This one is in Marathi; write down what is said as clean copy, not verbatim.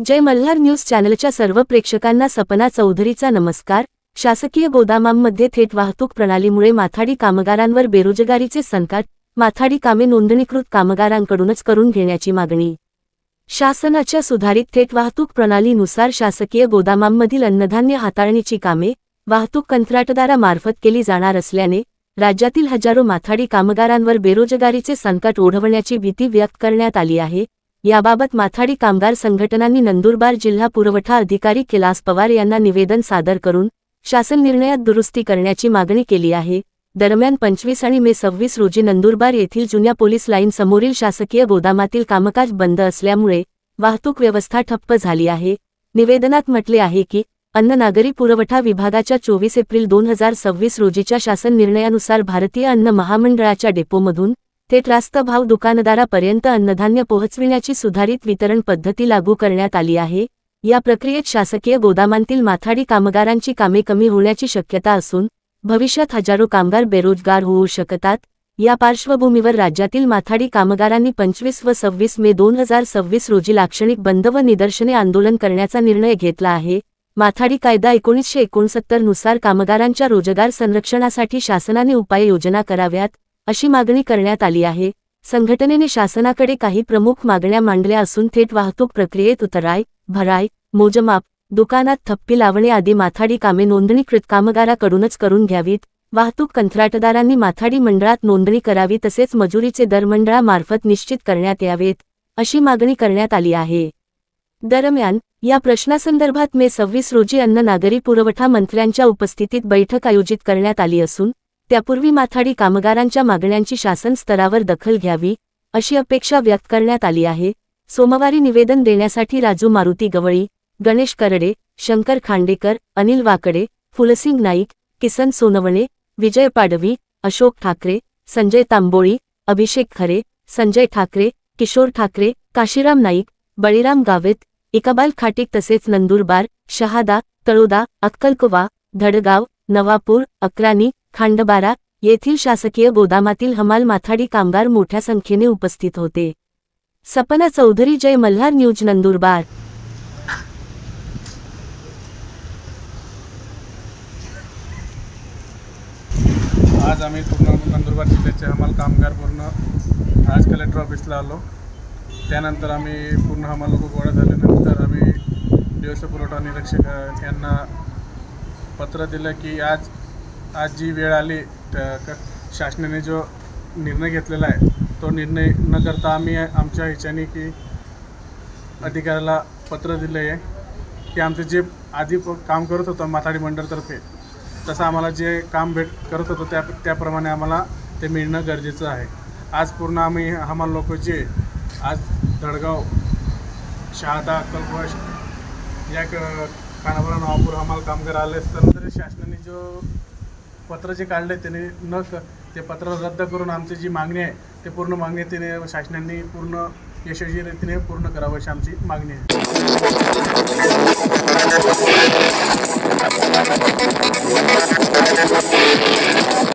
जय मल्हार न्यूज चॅनलच्या सर्व प्रेक्षकांना सपना चौधरीचा नमस्कार। शासकीय गोदामांमध्ये थेट वाहतूक प्रणालीमुळे माथाडी कामगारांवर बेरोजगारीचे संकट, माथाडी कामे नोंदणीकृत कामगारांकडूनच करून घेण्याची मागणी। शासनाच्या सुधारित थेट वाहतूक प्रणालीनुसार शासकीय गोदामांमधील अन्नधान्य हाताळणीची कामे वाहतूक कंत्राटदारामार्फत केली जाणार असल्याने राज्यातील हजारो माथाडी कामगारांवर बेरोजगारीचे संकट ओढवण्याची भीती व्यक्त करण्यात आली आहे। याबाबत माथाडी कामगार संघटनांनी नंदुरबार जिल्हा पुरवठा अधिकारी कैलास पवार यांना निवेदन सादर करून शासन निर्णयात दुरुस्ती करण्याची मागणी केली आहे। दरम्यान 25 आणि मे 26 रोजी नंदुरबार येथील जुन्या पोलीस लाईन समोरील शासकीय गोदामातील कामकाज बंद असल्यामुळे वाहतूक व्यवस्था ठप्प झाली आहे। निवेदनात म्हटले आहे की अन्न नागरी पुरवठा विभागाच्या 24 एप्रिल 2026 रोजीच्या शासन निर्णयानुसार भारतीय अन्न महामंडळाच्या डेपोमधून थेट रास्त भाव दुकानदारापर्यंत अन्नधान्य पोहोचविण्याची सुधारित वितरण पद्धती लागू करण्यात आली आहे। या प्रक्रियेत शासकीय गोदामांतील माथाडी कामगारांची कामे कमी होण्याची शक्यता असून भविष्यात हजारो कामगार बेरोजगार होऊ शकतात। या पार्श्वभूमीवर राज्यातील माथाडी कामगारांनी 25 व 26 मे 2026 रोजी लाक्षणिक बंद व निदर्शने आंदोलन करण्याचा निर्णय घेतला आहे। माथाडी कायदा 1969 नुसार कामगारांच्या रोजगार संरक्षणासाठी शासनाने उपाययोजना कराव्यात अशी मागणी करण्यात आली आहे। संघटनेने शासनाकडे काही प्रमुख मागण्या मांडल्या असून थेट वाहतूक प्रक्रियेत उतराई, भराई, मोजमाप, दुकानात थप्पी लावणे आदी माथाडी कामे नोंदणीकृत कामगाराकडूनच करून घ्यावीत। वाहतूक कंत्राटदारांनी माथाडी मंडळात नोंदणी करावी तसेच मजुरीचे दर मंडळामार्फत निश्चित करण्यात यावेत अशी मागणी करण्यात आली आहे। दरम्यान या प्रश्नासंदर्भात मे 26 रोजी अन्न नागरी पुरवठा मंत्र्यांच्या उपस्थितीत बैठक आयोजित करण्यात आली असून त्यापूर्वी माथाडी कामगारांच्या मागण्यांची शासन स्तरावर दखल घ्यावी अशी अपेक्षा व्यक्त करण्यात आली आहे। सोमवारी निवेदन देण्यासाठी राजू मारुती गवळी, गणेश करडे, शंकर खांडेकर, अनिल वाकडे, फुलसिंग नाईक, किसन सोनवणे, विजय पाडवी, अशोक ठाकरे, संजय तांबोळी, अभिषेक खरे, संजय ठाकरे, किशोर ठाकरे, काशीराम नाईक, बळीराम गावित, इकबाल खाटीक तसेच नंदुरबार, शहादा, तळोदा, अक्कलकुवा, धडगाव, नवापूर, अक्राणी, खांडबारा येथील शासकीय गोदामातील हमाल माथाडी कामगार मोठ्या संख्येने उपस्थित होते। सपना चौधरी, जय मल्हार न्यूज, नंदुरबार। आज आम्ही पूर्ण नंदुरबार जिल्ह्याचे हमाल कामगार पूर्ण आज कलेक्टर ऑफिसला आलो। त्यानंतर आम्ही पूर्ण हमाल लोक गोळा झाल्यानंतर आम्ही दिवस पुरवठा निरीक्षक यांना पत्र दिलं की आज जी वेळ आली शासनाने जो निर्णय घेतलेला आहे तो निर्णय न करता आम्ही आमच्या ह्याच्याने की अधिकाऱ्याला पत्र दिलं आहे की आमचं जे आधी काम करत होतं माथाडी मंडळतर्फे तसं आम्हाला जे काम करत होतं त्याप्रमाणे आम्हाला ते मिळणं गरजेचं आहे। आज पूर्ण आम्ही हमाल लोक जे आज धडगाव, शहादा, अक्कलकुवा या खानापूर, नवापूर हमाल कामगार आले असताना शासनाने जो पत्र जे काढले त्याने ते पत्र रद्द करून आमची जी मागणी आहे ते पूर्ण मागणी त्याने शासनाने पूर्ण यशस्वी रीतीने पूर्ण करावं अशी आमची मागणी आहे।